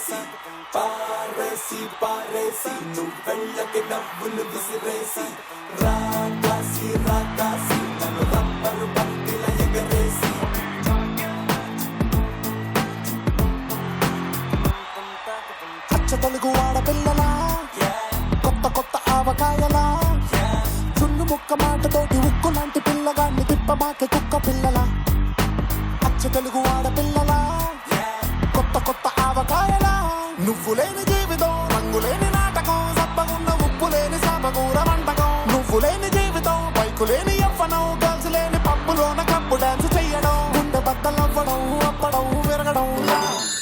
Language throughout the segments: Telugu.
పారేసి పారేసి పారేసి నువ్వెళ్ళకి నవ్వులు విసిరేసి రాకాసి రాకాసి నన్ను రబ్బరు బంతిల ఎగరేసి అచ్చ తెలుగు ఆడపిల్లలా కొత్త కొత్త ఆవకాయలా చున్ను ముక్క మాటతోటి ఉక్కు లాంటి పిల్లగాన్ని తిప్పమాకే కుక్క పిల్లలా అచ్చ తెలుగు ఆడపిల్లలా కొత్త కొత్త ఆవకాయలా నువ్వు లేని జీవితం రంగు లేని నాటకం సప్పగున్న ఉప్పు లేని సామకూర వంటకం నువ్వు లేని జీవితం బైకు లేని యవ్వనం గర్ల్స్ లేని పప్పులోన కప్పు డాన్స్ చెయ్యడం గుండె బద్దలవ్వడం అప్పడం విరగడం.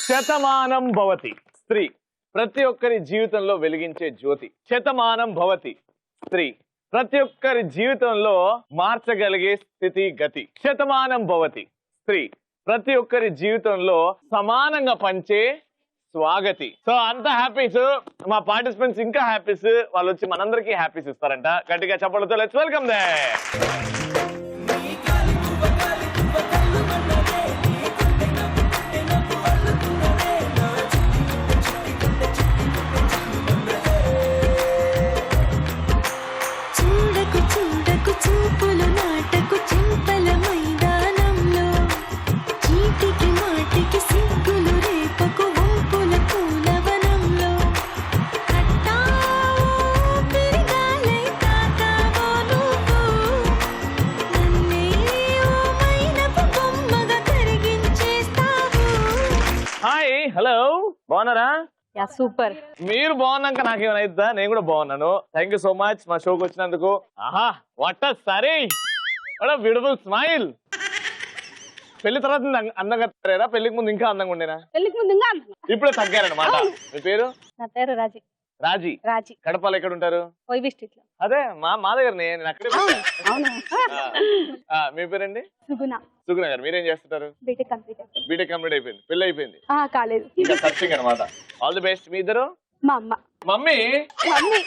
శతమానం భవతి స్త్రీ ప్రతి ఒక్కరి జీవితంలో వెలిగించే జ్యోతి. శతమానం భవతి స్త్రీ ప్రతి ఒక్కరి జీవితంలో మార్చగలిగే స్థితి గతి. శతమానం భవతి స్త్రీ ప్రతి ఒక్కరి జీవితంలో సమానంగా పంచే స్వాగతి. సో అంత హ్యాపీస్ మా పార్టిసిపెంట్స్ ఇంకా హ్యాపీస్ వాళ్ళు వచ్చి మనందరికీ హ్యాపీస్ ఇస్తారంట. గట్టిగా చప్పట్లతో లెట్స్ వెల్కమ్ దే. చూపులు నాటకు చింతల మైదానంలో చీటికి మాటికి సిగ్గులు రేపకు వంపుల పూలవనంలో పెరిగాలై తాకావో నువ్వు నన్నే ఓ మైనపు బొమ్మగా కరిగించేస్తావు. హాయ్ హలో బాగున్నారా? Yeah super. మీరు బాగున్నాక నాకేమైనా అయిద్దా? నేను కూడా బాగున్నాను. థ్యాంక్ యూ సో మచ్ మా షోకి వచ్చినందుకు. ఆహా వాట్ అ సరే వాట్ అ బ్యూటిఫుల్ స్మైల్. పెళ్లి తర్వాత అందంగా తయారా? పెళ్లికి ముందు ఇంకా అందంగా ఉండేనా? పెళ్లికి ముందు ఇంకా ఇప్పుడే తగ్గారనమాట. మీ పేరు? నా పేరు రాజీ. రాజీ. రాజీ. కడపలో ఎక్కడ ఉంటారు? వైవి స్ట్రీట్ లో. అదే మా దగ్గర నేను అక్కడే. అవునా? మీ పేరండి? సుగుణ. సుగుణ గారు మీరేం చేస్తుంటారు? బీటెక్ కంప్లీట్ అయిపోయింది. బీటెక్ కంప్లీట్ అయిపోయింది. పెళ్లి అయిపోయింది కాలేదు ఇంకా సర్చింగ్ అనమాట. All the best. మీ ఇద్దరు? మా అమ్మ. మమ్మీ మమ్మీ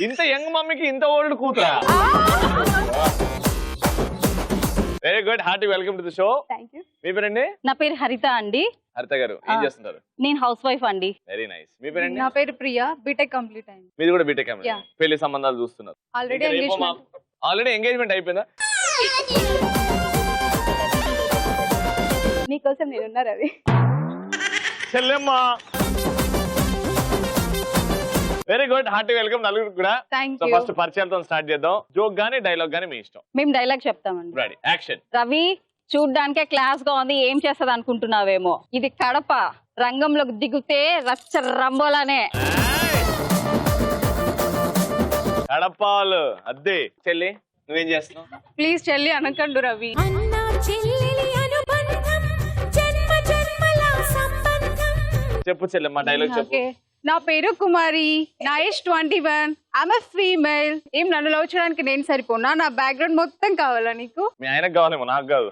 ఇంత యంగ్ మమ్మీకి ఇంత ఓల్డ్ కూతురా? Very good. Hearty welcome to the show. Thank you. మీ పేరండి? నా పేరు హరిత అండి. హరిత గారు ఏం చేస్తుంటారు? నేను హౌస్ వైఫ్ అండి. Very nice. మీ పేరండి? నా పేరు ప్రియా. బీటెక్ కంప్లీట్ అయింది. మీది కూడా బీటెక్ కంప్లీట్. Yeah. పెళ్లి సంబంధాలు చూస్తున్నారు? ఆల్రెడీ ఎంగేజ్మెంట్ అయిపోయిందా? నీకోసం నేను ఉన్నారు అది. చెల్లెమ్మ. Very good. హార్టీ వెల్కమ్ నలుగురు కూడా. Thank so you. ఫస్ట్ పరిచయాలతో స్టార్ట్ చేద్దాం. జోక్ గానీ డైలాగ్ గానీ మీ ఇష్టం. మేము డైలాగ్ చెప్తామండి. Ready action. రవి చూడ్డానికే క్లాస్ గా ఉంది, ఏం చేస్తుంది అనుకుంటున్నావేమో. ఇది కడప, రంగంలోకి దిగితే రచ్చ రంబోలానే. కడపాలు అద్దే. చెల్లి నువ్వేం చేస్తున్నావు? ప్లీజ్ చెల్లి అనకండు రవి. అన్నా చెల్లెలి అనుబంధం జన్మ జన్మల సంబంధం. చెప్పు చెల్లెమ్మ డైలాగ్ చెప్పు. ఓకే. నా పేరు కుమారి. నా ఏజ్ 21. I'm a female. ఏం నన్ను లవ్ చేయడానికి నేను సరిపోనా? నా బ్యాక్గ్రౌండ్ మొత్తం కావాలా నీకు? మీ ఆయనకు కావాలేమో, నాకు కాదు.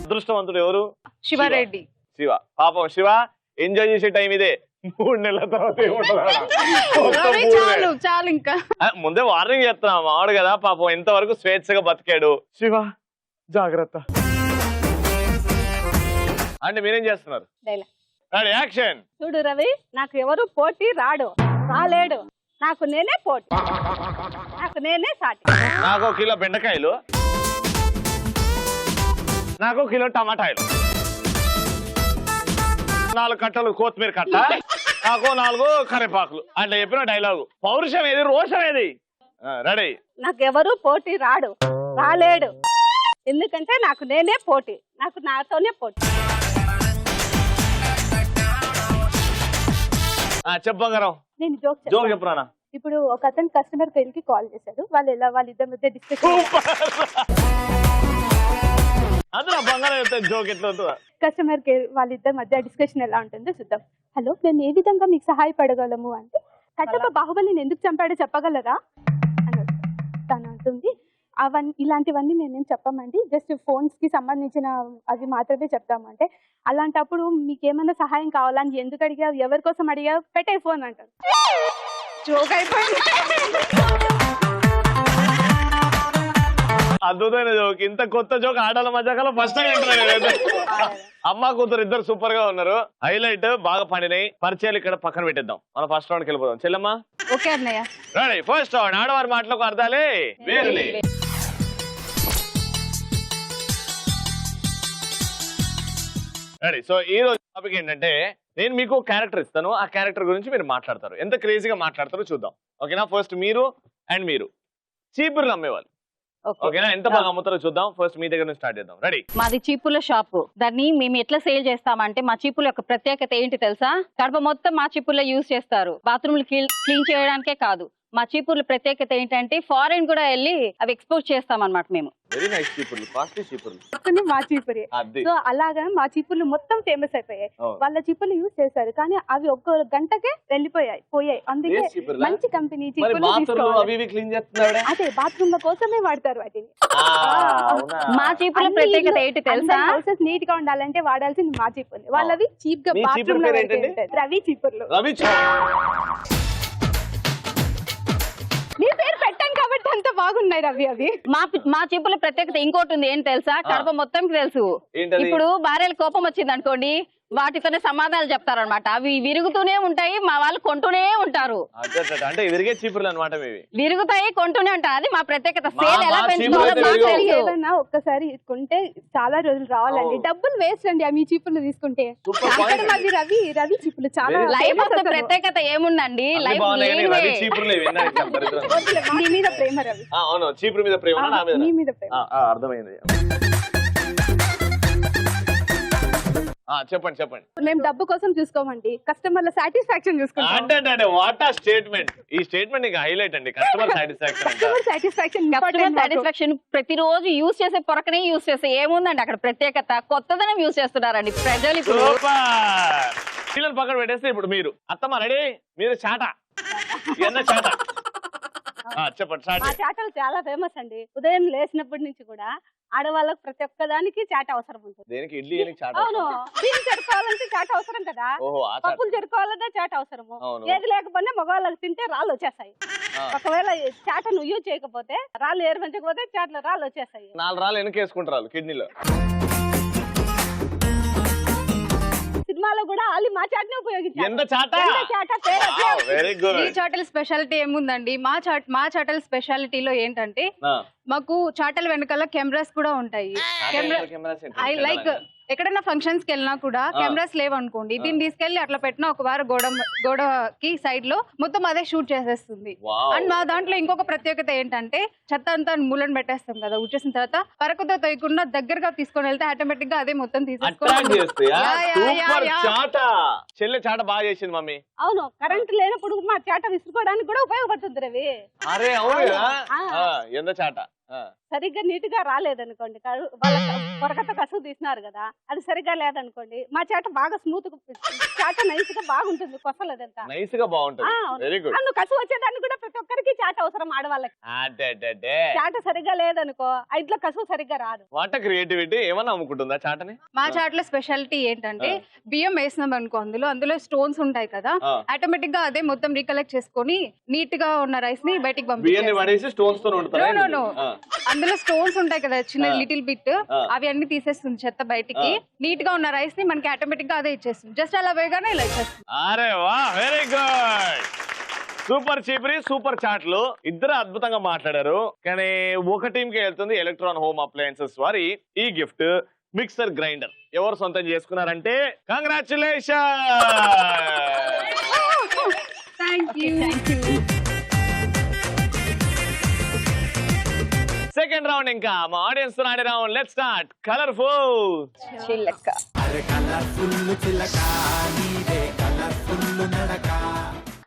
అదృష్టవంతుడు ఎవరు? శివారెడ్డి. శివ. పాపం శివ ఎంజాయ్ చేసే టైం ఇదే. 3 నెలల తర్వాత రవి చాలు చాలు ఇంకా. ముందే వార్నింగ్ చేస్తున్నా. మావాడు కదా పాపం ఎంతవరకు స్వేచ్ఛగా బతికాడు. శివ జాగ్రత్త. అంటే మీరేం చేస్తున్నారు? డైలాగ్. యాక్షన్. చూడు రవి, నాకు ఎవరు పోటీ రాలేడు. నాకు నేనే పోటీ, నాకు నేనే సాటి. నాకు 1 కిలో బెండకాయలు, నాకు 1 కిలో టమాటాయలు, 4 కట్టలు కొత్తిమీర కట్ట, నాకు 4 కరివేపాకులు. అంటే చెప్పిన డైలాగు. పౌరుషం ఏది, రోషం ఏది? రెడీ. నాకు ఎవరు పోటీ రాలేడు, ఎందుకంటే నాకు నేనే పోటీ, నాకు నాతోనే పోటీ. చెప్పంగారం. నేను జోక్ జోక్ చెప్పరా? ఇప్పుడు ఒక అతను కస్టమర్ కేర్ కి కాల్ చేశాడు. వాళ్ళిద్దరి మధ్య డిస్కషన్. అదే బంగారం జోక్ ఎట్లా ఉంటుందా? కస్టమర్ కేర్ వాళ్ళిద్దరి మధ్య డిస్కషన్ ఎలా ఉంటుందో చూద్దాం. హలో, మేము ఏ విధంగా మీకు సహాయపడగలము అంటే, కట్టప్ప బాహుబలిని ఎందుకు చంపాడో చెప్పగలరా అని. తను అంటుంది, ఇలాంటివన్నీ మేమేం చెప్పమండి, జస్ట్ ఫోన్స్ కి సంబంధించిన అవి మాత్రమే చెప్తామంటే. అలాంటప్పుడు మీకేమైనా సహాయం కావాలని ఎందుకు అడిగావు, ఎవరి కోసం అడిగావు, పెట్టే ఫోన్ అంటారు. జోక్ అయిపోయింది. అద్భుతమైన జోక్. ఇంత కొత్త జోక్ ఆడాల మధ్యకాల ఫస్ట్ టైం వింటున్నాను. అమ్మ కూతురు ఇద్దరు సూపర్ గా ఉన్నారు. హైలైట్ బాగా పండినాయి. పరిచయాలు ఇక్కడ పక్కన పెట్టేద్దాం. మనం ఫస్ట్ రౌండ్కి వెళ్ళిపోదాం. చెల్లమ్మ ఓకే అన్నయ్య. రెడీ? ఫస్ట్ రౌండ్ ఆడవారి మాటలకు అర్థాలే వేరులే. రెడీ? సో ఈ రోజు టాపిక్ ఏంటంటే నేను మీకు క్యారెక్టర్ ఇస్తాను. ఆ క్యారెక్టర్ గురించి మీరు మాట్లాడతారు. ఎంత క్రేజీగా మాట్లాడతారో చూద్దాం. ఓకేనా? ఫస్ట్ మీరు అండ్ మీరు చీపుర్లు అమ్మేవాళ్ళు. ఓకేనా? ఎంత బాగా అమ్ముతారో చూద్దాం. ఫస్ట్ మీ దగ్గర నుంచి స్టార్ట్ చేద్దాం. రెడీ? మాది చీపుల షాపు. దాన్ని మేము ఎట్లా సేల్ చేస్తామంటే మా చీపుల యొక్క ప్రత్యేకత ఏంటి తెలుసా? కడప మొత్తం మా చీపుల్లో యూజ్ చేస్తారు. బాత్రూమ్లు క్లీన్ చేయడానికే కాదు, మా చీపుర్ల ప్రత్యేకత ఏంటంటే ఫారెన్ కూడా వెళ్ళి అవి ఎక్స్పోర్ట్ చేస్తాం అన్నమాట మేము. వెరీ నైస్ చీపుర్లు, కాస్ట్లీ చీపుర్లు. మా చీపురే. సో అలాగా మా చీపుర్లు మొత్తం ఫేమస్ అయిపోయాయి. వాళ్ళ చీపుర్లు యూజ్ చేశారు కానీ అవి ఒక్క గంటకే పోయాయి. అందుకే మంచి కంపెనీ చీపుర్లు అదే బాత్రూమ్ కోసమే వాడతారు వాటిని. మా చీపుర్ల ప్రత్యేకత ఏంటి తెలుసా? హౌసెస్ నీట్ గా ఉండాలంటే వాడాల్సింది మా చీపుర్లు. వాళ్ళవి చీప్ గా బాత్రూమ్ లో రవి చీపుర్లు. నీ పేరు పెట్టాను కాబట్టి అంత బాగున్నాయి రవి. అవి మా చీపుల ప్రత్యేకత ఇంకోటి ఉంది. ఏంటి తెలుసా? కడప మొత్తం తెలుసు. ఇప్పుడు భార్యల కోపం వచ్చింది అనుకోండి, వాటితోనే సమాధానాలు చెప్తారనమాట. అవి విరుగుతూనే ఉంటాయి, మా వాళ్ళు కొంటూనే ఉంటారు. అంటే విరిగే చీపుర్లు అన్నమాట. విరుగుతాయి, కొంటూనే ఉంటారు. అది మా ప్రత్యేకత. సేల్ ఎలా పెంచుకోవాలో ఏదన్నా ఒక్కసారి కొంటే చాలా రోజులు రావాలండి. డబ్బులు వేస్ట్ అండి మీ చీపుర్లు తీసుకుంటే. రవి చీపుర్లు చాలా లైఫ్ అంత ప్రత్యేకత ఏముందండి? లైఫ్ నీ మీద ప్రేమ రవి. చీపురు మీద ప్రేమ, నీ మీద ప్రేమ. అర్థమైంది. చెప్పండి. మేము డబ్బు కోసం చూసుకోమండి, కస్టమర్ల సాటిస్ఫాక్షన్ చూసుకుంటాం. అంటే వాట్ ఆ స్టేట్మెంట్. ఈ స్టేట్మెంట్ నీకు హైలైట్ అండి. కస్టమర్ సాటిస్ఫాక్షన్ ప్రతిరోజు యూజ్ చేసే పొరకనే యూజ్ చేసే ఏముందండి అక్కడ ప్రత్యేకత? కొత్తదనం యూజ్ చేస్తున్నారండి ప్రజలు. ఇప్పుడు పిల్లలు పక్కన పెట్టేస్తే ఇప్పుడు మీరు అత్తమ్మ రెడీ, మీరు చాట చాట చెప్పండి. మా చాటలు చాలా ఫేమస్ అండి. ఉదయం లేచినప్పటి నుంచి కూడా ఆడవాళ్ళకి ప్రతి ఒక్క దానికి చాట అవసరం ఉంటుంది. దేనికి? ఇడ్లీ చాట. అవును, బియ్యం చెడుకోవాలంటే చాట అవసరం కదా, పప్పులు చెడుకోవాలంటే చాట అవసరము. ఏది లేకపోయినా మగవాళ్ళకి తింటే రాళ్ళు వచ్చేస్తాయి. ఒకవేళ చాట నువ్వు యూజ్ చేయకపోతే, రాళ్ళు ఏర్పించకపోతే చాటలో రాళ్ళు వచ్చేస్తాయి. 4 రాళ్ళు వెనకేసుకుంటారు కిడ్నీలో. సినిమాలో కూడా వాళ్ళు మా చాటనే ఉపయోగించారు. ఈ చాటల స్పెషాలిటీ ఏముందండి? మా చాటల స్పెషాలిటీలో ఏంటంటే మాకు చాటల వెనకాల కెమెరాస్ కూడా ఉంటాయి. లైక్ ఎక్కడైనా ఫంక్షన్స్ కి వెళ్ళినా కూడా కెమెరాస్ లేవనుకోండి, దీన్ని తీసుకెళ్లి అట్లా పెట్టినా ఒక వారం గోడకి సైడ్ లో మొత్తం అదే షూట్ చేసేస్తుంది. అండ్ మా దాంట్లో ఇంకొక ప్రత్యేకత ఏంటంటే చెత్త అంతా మూలను పెట్టేస్తాం కదా, వచ్చేసిన తర్వాత పరకుతో తోయకుండా దగ్గరగా తీసుకొని వెళ్తే ఆటోమేటిక్ గా అదే మొత్తం చెల్లె చాట బాగా చేసింది మమ్మీ. అవును, కరెంట్ లేనప్పుడు మా చాట విసుకోవడానికి కూడా ఉపయోగపడుతుంది రవి. అరే ఎంత చాట సరిగ్గా నీట్ గా రాలేదనుకోండి, వాళ్ళ పొరకతో కసువు తీసినారు కదా, అది సరిగ్గా లేదనుకోండి, మా చాట బాగా స్మూత్ చాట నైస్ గా బాగుంటుంది. కొసలదంతా నైస్ గా బాగుంటుంది. Very good. అన్ను కసువు వచ్చేదానికి కూడా ప్రతి ఒక్కరికి చాట అవసరం. ఆడవాళ్ళకి చాట సరిగ్గా లేదనుకో, ఇంట్లో కసువు సరిగ్గా రాదు. What creativity. ఏమన్నా అమ్ముకుంటుందా చాటని? మా చాటలో స్పెషాలిటీ ఏంటంటే బియ్యం వేసినాం అనుకో, అందులో స్టోన్స్ ఉంటాయి కదా, ఆటోమేటిక్ గా అదే మొత్తం రీకలెక్ట్ చేసుకొని నీట్ గా ఉన్న రైస్ ని బయటికి పంపిస్తాం. అందులో స్టోన్స్ ఉంటాయి కదా, చిన్న లిటిల్ బిట్, అవి అన్ని తీసేస్తుంది చెత్త బయటికి. నీట్ గా ఉన్న రైస్ ని మనకి ఆటోమేటిక్ గా అదే ఇచ్చేస్తుంది. జస్ట్ అలా వేగానే ఇలా ఇచ్చేస్తుంది. అరే వా, వెరీ గుడ్. సూపర్ చీపురి, సూపర్ చాట్లు. ఇద్దరు అద్భుతంగా మాట్లాడారు. కానీ ఒక టీం కి వెళ్తుంది ఎలక్ట్రాన్ హోమ్ అప్లయన్సెస్ వారి ఈ గిఫ్ట్ మిక్సర్ గ్రైండర్. ఎవరు సొంతం చేసుకున్నారంటే కంగ్రాచులేషన్. సెకండ్ రౌండ్ ఇంకా మా ఆడియన్స్ తో ఆడే రౌండ్. Let's start. కలర్ఫుల్ చిలక.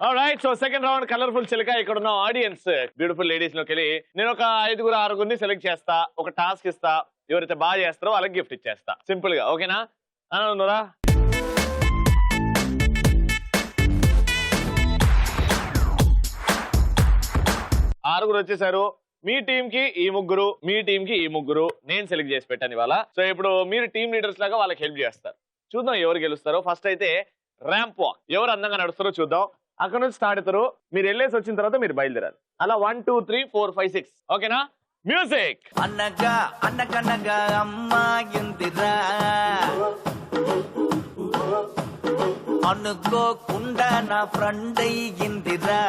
Alright, so second round colourful చిలక. ఇక్కడ ఉన్న ఆడియన్స్ బ్యూటిఫుల్ లేడీస్ లోకి వెళ్ళి నేను ఒక 5-6 సెలెక్ట్ చేస్తా, ఒక టాస్క్ ఇస్తా, ఎవరైతే బాగా చేస్తారో వాళ్ళకి గిఫ్ట్ ఇచ్చేస్తా. సింపుల్ గా, ఓకేనా? అనురా 6 వచ్చేసారు. మీ టీం కి ఈ 3, మీ టీం కి ఈ 3 నేను సెలెక్ట్ చేసి పెట్టాను ఇవాళ. సో ఇప్పుడు మీరు టీమ్ లీడర్స్ లాగా వాళ్ళకి హెల్ప్ చేస్తారు. చూద్దాం ఎవరు గెలుస్తారో. ఫస్ట్ అయితే ర్యాంప్ వాక్. ఎవరు అందంగా నడుస్తారో చూద్దాం. అక్కడ నుంచి స్టార్ట్ అవుతారు. మీరు వెళ్ళేసి వచ్చిన తర్వాత మీరు బయలుదేరాలి. అలా 1 2 3 4 5 6. ఓకేనా? మ్యూజిక్. అనగా అనగనగా అమ్మాయిందిరా, అనుకోకుండా నా ఫ్రెండ్ అయ్యిందిరా.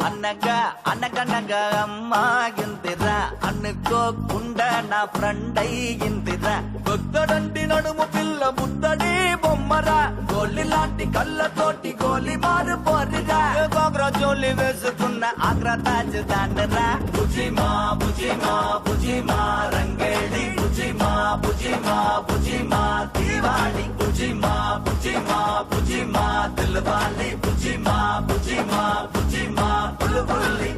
అనగా అనగనగా అమ్మాయిందిరా, అనుకోకుండా నా ఫ్రెండ్ అయ్యిందిరా. కొత్తడంటి నడుము పిల్ల బుద్ధడి బొమ్మరా, గోలి లాంటి కళ్ళతోటి గోలి మారు పోరిరా. గోగ్రా జోలి వేసుకున్న ఆగ్రా తాజ్ దానరా. బుజిమా బుజిమా బుజిమా రంగేడి, బుజిమా బుజిమా బుజిమా దివాళి, బుజిమా బుజిమా బుజిమా దిల్వాలి, బుజిమా బుజిమా బుజిమా బుల్బుల్లి.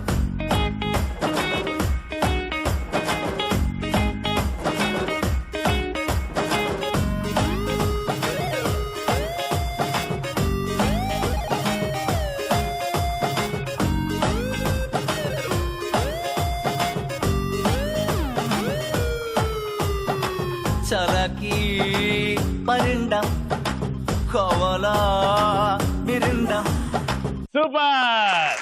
చలకి పరిండం కోవలా మిరిండం. Super,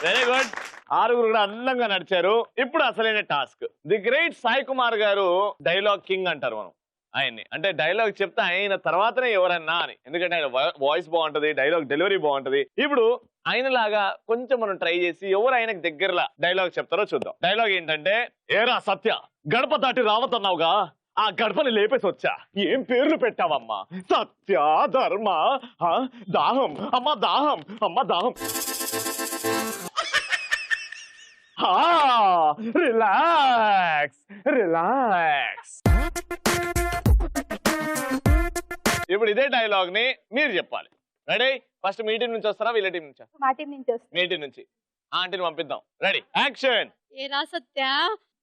very good. ఆరుగురు కూడా అందంగా నడిచారు. ఇప్పుడు అసలైన task. The great Sai Kumar garu dialogue king అంటారు మనం ఆయన్ని. అంటే డైలాగ్ చెప్తే ఆయన తర్వాతనే ఎవరన్నా అని, ఎందుకంటే ఆయన వాయిస్ బాగుంటది, డైలాగ్ డెలివరీ బాగుంటది. ఇప్పుడు ఆయనలాగా కొంచెం మనం ట్రై చేసి ఎవరు ఆయనకు దగ్గరలా డైలాగ్ చెప్తారో చూద్దాం. డైలాగ్ ఏంటంటే, ఏరా సత్య, గడప దాటి రావద్దన్నావుగా, ఆ గడపని లేపేసి వచ్చా. ఏం పేర్లు పెట్టావమ్మా? సత్య, ధర్మ, దాహం, అమ్మ దాహం, అమ్మ దాహం. Relax relax. ఇప్పుడు ఇదే డైలాగ్ ని మీరు చెప్పాలి. రెడీ? ఫస్ట్ మీ టీం నుంచి వస్తారా, వీళ్ళ టీం నుంచా? మా టీం నుంచి వస్తుంది. మీ టీం నుంచి. ఆంటీని పంపిద్దాం. Ready, action. ఏరా సత్య,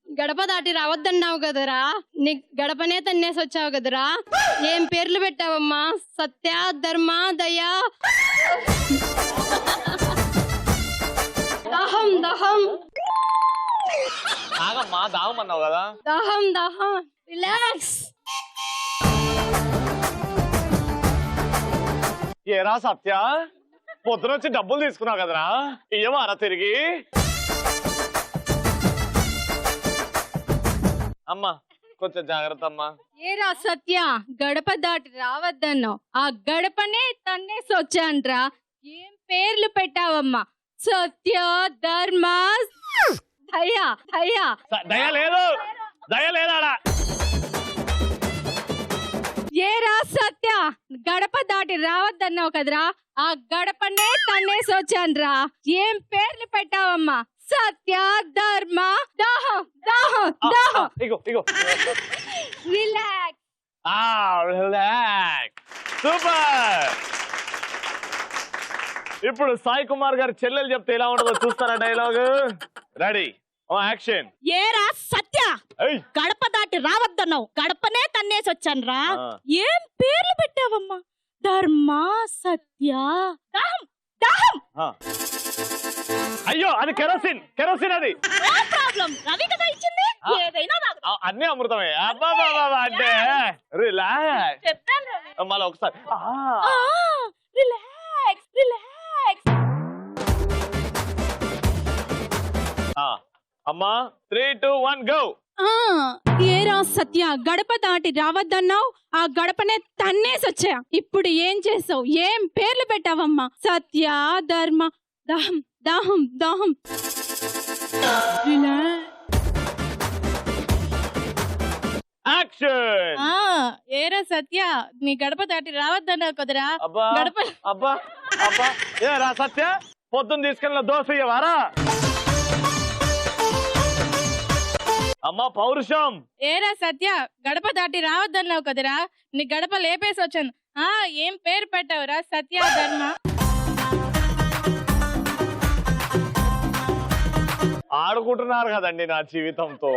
గడప దాటి రావద్దన్నావు కదరా, నీ గడపనే తన్నేసి వచ్చావు కదరా. ఏం పేర్లు పెట్టావమ్మా? సత్య, ధర్మ, దయా, దాహం దాహం. ఆగమ్మా, దాహం అన్నావు కదా. దాహం దాహం. రిలాక్స్. ఏరా సత్య, పొద్దున వచ్చి డబ్బులు తీసుకున్నావు కదరా, ఇయ్యమారా తిరిగి. అమ్మా కొంచెం జాగ్రత్త అమ్మా. ఏరా సత్య, గడప దాటి రావద్దన్నావు, ఆ గడపనే తన్నేసి వచ్చాంట్రా. ఏం పేర్లు పెట్టావమ్మా? సత్య, ధర్మ, దయా దయా. దయ లేదు, దయ లేదాడా. ఏరా సత్య, గడప దాటి రావద్దన్నావు కదరా, ఆ గడపనే తన్నేసి వచ్చాన్రా. ఏం పేర్లు పెట్టావమ్మా? సత్య, ధర్మ, దాహం దాహం దాహం. ఇగో ఇగో. రిలాక్స్. రిలాక్స్. సూపర్. ఇప్పుడు సాయి కుమార్ గారి చెల్లెలు చెప్తే ఎలా ఉంటుందో చూస్తారా డైలాగ్? Ready, action. ఏరా సత్య, గడప దాటి రావద్దన్నావు, గడపనే తన్నేసి వచ్చాన్రా. ఏం పేర్లు పెట్టావమ్మా? ధర్మ, సత్య, దాహం దాహం. అయ్యో అది కెరోసిన్, కెరోసిన్ అది. ప్రాబ్లం రవి కదా ఇచ్చింది, ఏదైనా అన్ని అమృతమే. అబ్బా అంటే రిలాక్స్. చెప్తాను రవి. మళ్ళీ ఒకసారి రిలాక్స్ రిలాక్స్. అమ్మా 3, 2, 1 గో. ఏరా సత్య, గడప దాటి రావద్దన్నావు, ఆ గడపనే తన్నేసి వచ్చా. ఇప్పుడు ఏం చేసావు? ఏం పేర్లు పెట్టావమ్మా? సత్య, ధర్మ, దాహం దాహం దాహం. యాక్షన్. ఏరా సత్య, నీ గడప దాటి రావద్దన్నావు కదరా. అబ్బా గడప అబ్బా అబ్బా. ఏరా సత్య, పొద్దున్న తీసుకెళ్ళిన దోశ ఇయ్యవారా? అమ్మా పౌరుషం. ఏరా సత్య, గడప దాటి రావద్దన్నావు కదరా, నీ గడప లేపేసి వచ్చాను. ఏం పేరు పెట్టావురా? సత్య, ధర్మ. ఆడుకుంటున్నారు కదండి నా జీవితంతో.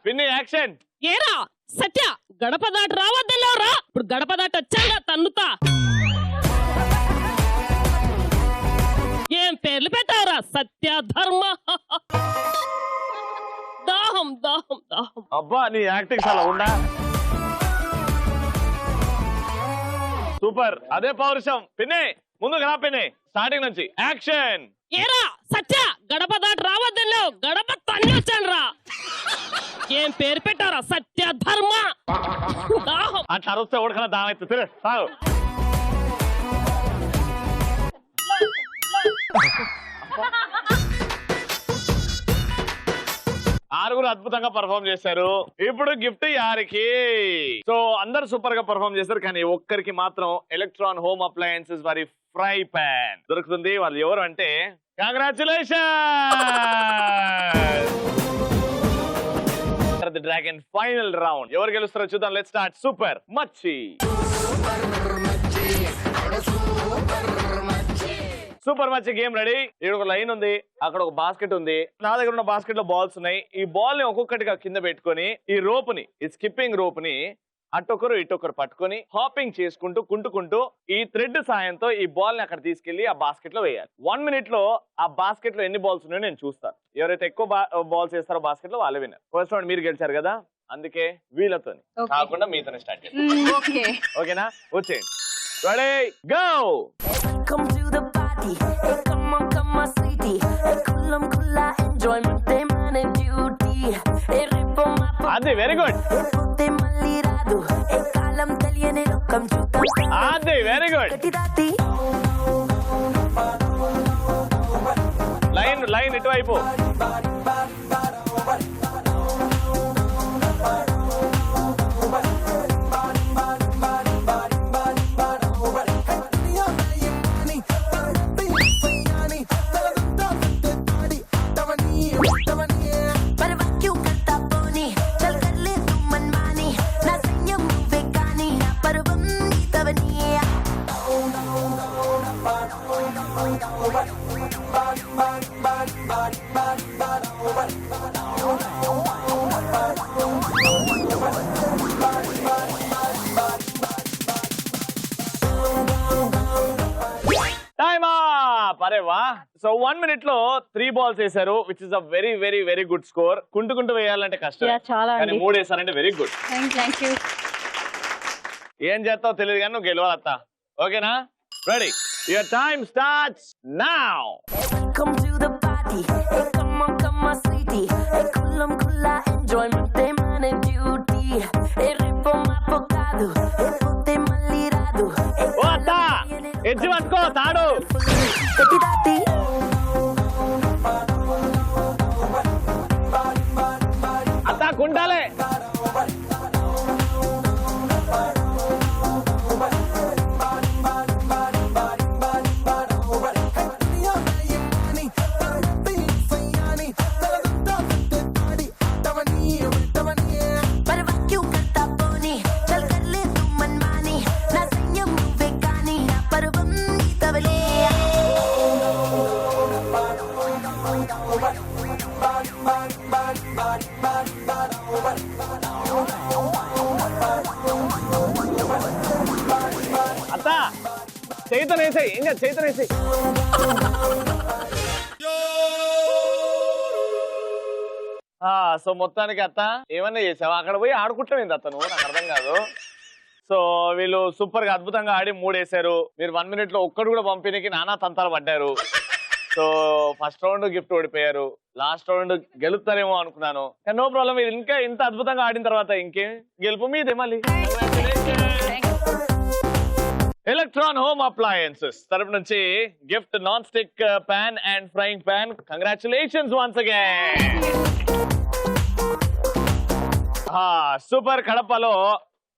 పిన్ని యాక్షన్. ఏరా సత్య, గడప దాటి రావద్దన్నావురా, ఇప్పుడు గడప దాటి వచ్చాగా తన్నుతా. ఏం పేర్లు పెట్టావురా? సత్య, ధర్మ, దాహం దాహం దాహం. అబ్బా నీ యాక్టింగ్ చాలా ఉందా. సూపర్, అదే పౌరుషం. పిన్ని ముందుకు రా పిన్ని. స్టార్టింగ్ నుంచి యాక్షన్. ఏరా సత్య గడప దాటి రావద్దల్లో గడప తన్ని వచ్చాను రా. ఏం పేరు పెట్టారా? సత్య ధర్మ. అట్లా అరుస్తే ఓడకన్నా దావైతే తిరే సాగు. ఆరుగురు అద్భుతంగా పర్ఫామ్ చేశారు. ఇప్పుడు గిఫ్ట్ యారికి. సో అందరు సూపర్ గా పర్ఫామ్ చేశారు, కానీ ఒక్కరికి మాత్రం ఎలక్ట్రాన్ హోమ్ అప్లయన్సెస్ వారి ఫ్రై పాన్ దొరుకుతుంది. వాళ్ళు ఎవరు అంటే congratulation the dragon final round. ఎవరు గెలుస్తారో చూద్దాం. Let's start. సూపర్ మచ్చి. Super much game ready. ఇక్కడ ఒక లైన్ ఉంది, అక్కడ ఒక బాస్కెట్ ఉంది. నా దగ్గర ఉన్న బాస్కెట్ లో బాల్స్ ఉన్నాయి. ఈ బాల్ ని ఒక్కొక్కటిగా కింద పెట్టుకొని ఈ రోప్ ని, ఈ స్కిప్పింగ్ రోప్ ని అటొకరు ఇటొకరు పట్టుకొని హాపింగ్ చేసుకుంటూ కుంటుకుంటూ ఈ థ్రెడ్ సాయంతో ఈ బాల్ ని అక్కడ తీసుకెళ్లి ఆ బాస్కెట్ లో వేయాలి. 1 minute లో ఆ బాస్కెట్ లో ఎన్ని బాల్స్ ఉన్నాయో నేను చూస్తాను. ఎవరైతే ఎక్కువ బాల్స్ వేస్తారో బాస్కెట్ లో వాళ్ళే విన్నారు. ఫస్ట్ రౌండ్ మీరు గెలిచారు కదా, అందుకే వీళ్ళతో కాకుండా మీతోనే స్టార్ట్ చేస్తాను. ఓకేనా? వచ్చేయండి. Ready go. Come to the party, hey come on sweetie, hey kulla enjoyment day man duty, hey ripo ma అది very good. hey putte malli radu, hey kalam teliyane lokam chutam అది వెరీ గుడ్. katidati లైన్ ఇటువైపు. Time up. అరే వా. సో 1 minute లో 3 balls వేశారు, which is a very very very good score. కుంటుకుంటూ వేయాలంటే కష్టం, చాలా కానీ 3 వేసారంటే వెరీ గుడ్. Thank you. ఏం చేస్తావు తెలియదు కానీ నువ్వు గెలవాలత్తా. ఓకేనా? Ready. Your time starts now. come to the party, hey come on sweetie, hey kulla enjoyment day man duty, hey ripo ma pokadu, hey putte malli radu, hey ఓ అత్త ఎడ్జి పట్టుకో తాడు. katidati అత్త కుంటాలే. అత్త చైతన్యేసాయి, ఇంకా చైతన్యేసాయి. సో మొత్తానికి అత్త ఏమన్నా చేసావా? అక్కడ పోయి ఆడుకుంటామేంది అత్త నువ్వు? నాకు అర్థం కాదు. సో వీళ్ళు సూపర్ గా అద్భుతంగా ఆడి 3 వేశారు. మీరు 1 minute లో ఒక్కడు కూడా పంపిణీకి నానా తంతాలు పడ్డారు. సో ఫస్ట్ రౌండ్ గిఫ్ట్ ఓడిపోయారు. లాస్ట్ రౌండ్ గెలుస్తారేమో అనుకున్నాను, కానీ నో ప్రాబ్లం. మీరు ఇంకా ఇంత అద్భుతంగా ఆడిన తర్వాత ఇంకేం గెలుపు మీదే. మళ్ళీ ఎలక్ట్రాన్ హోమ్ అప్లయన్సెస్ తరపు నుంచి gift non stick pan and frying pan. Congratulations once again. Super. కడపలో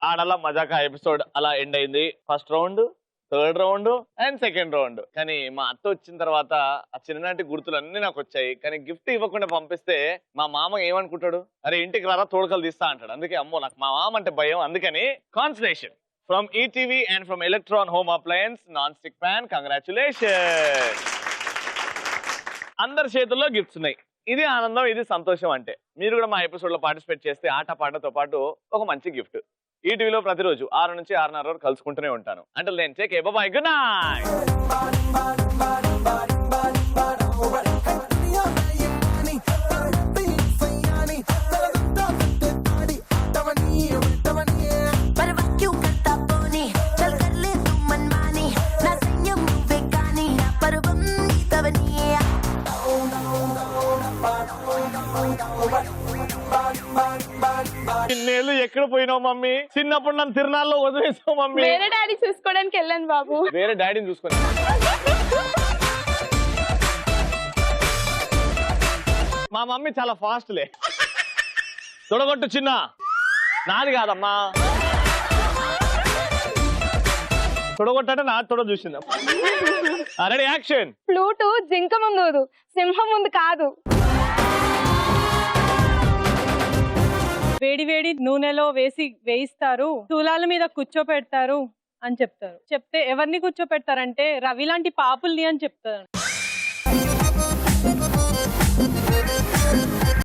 ఆడలా మజాకా ఎపిసోడ్ అలా ఎండ్ అయింది. First round, third round and second round. కానీ మా అత్త వచ్చిన తర్వాత ఆ చిన్ననాటి గుర్తులు అన్ని నాకు వచ్చాయి. కానీ గిఫ్ట్ ఇవ్వకుండా పంపిస్తే మా మామ ఏమనుకుంటాడు? అరే ఇంటికి రారా తోడుకలు తీస్తా అంటాడు. అందుకే అమ్మో నాకు మా మామ అంటే భయం. అందుకని consolation from ETV and from electron home appliance non stick pan. Congratulation. అందరి చేతుల్లో గిఫ్ట్స్ ఉన్నాయి. ఇది ఆనందం, ఇది సంతోషం. అంటే మీరు కూడా మా ఎపిసోడ్ లో పార్టిసిపేట్ చేస్తే ఆట పాటతో పాటు ఒక మంచి గిఫ్ట్. ఈటీవీలో ప్రతిరోజు 6 నుంచి 6:30 వరకు కలుసుకుంటూనే ఉంటాను. అంటే నేను take care. By. Good night. ఇన్నేళ్ళు ఎక్కడ పోయినావు మమ్మీ? చిన్నప్పుడు నన్ను తిరునాళ్ళలో వదిలేసావు మమ్మీ. వేరే డాడీ చూసుకోవడానికి వెళ్ళాను బాబు. వేరే డాడీని చూసుకొని. మా మమ్మీ చాలా ఫాస్ట్లే. తొడగొట్టు చిన్న, నాది కాదమ్మా. తొడగొట్టంటే నా తొడ చూసిందా? Ready action. ఫ్లూటు జింక ముందు, సింహం ముందు కాదు. వేడి వేడి నూనెలో వేయిస్తారు, తులాల మీద కూర్చోపెడతారు అని చెప్తారు. చెప్తే ఎవరిని కూర్చోపెడతారంటే రవి లాంటి పాపుల్ని అని చెప్తారు.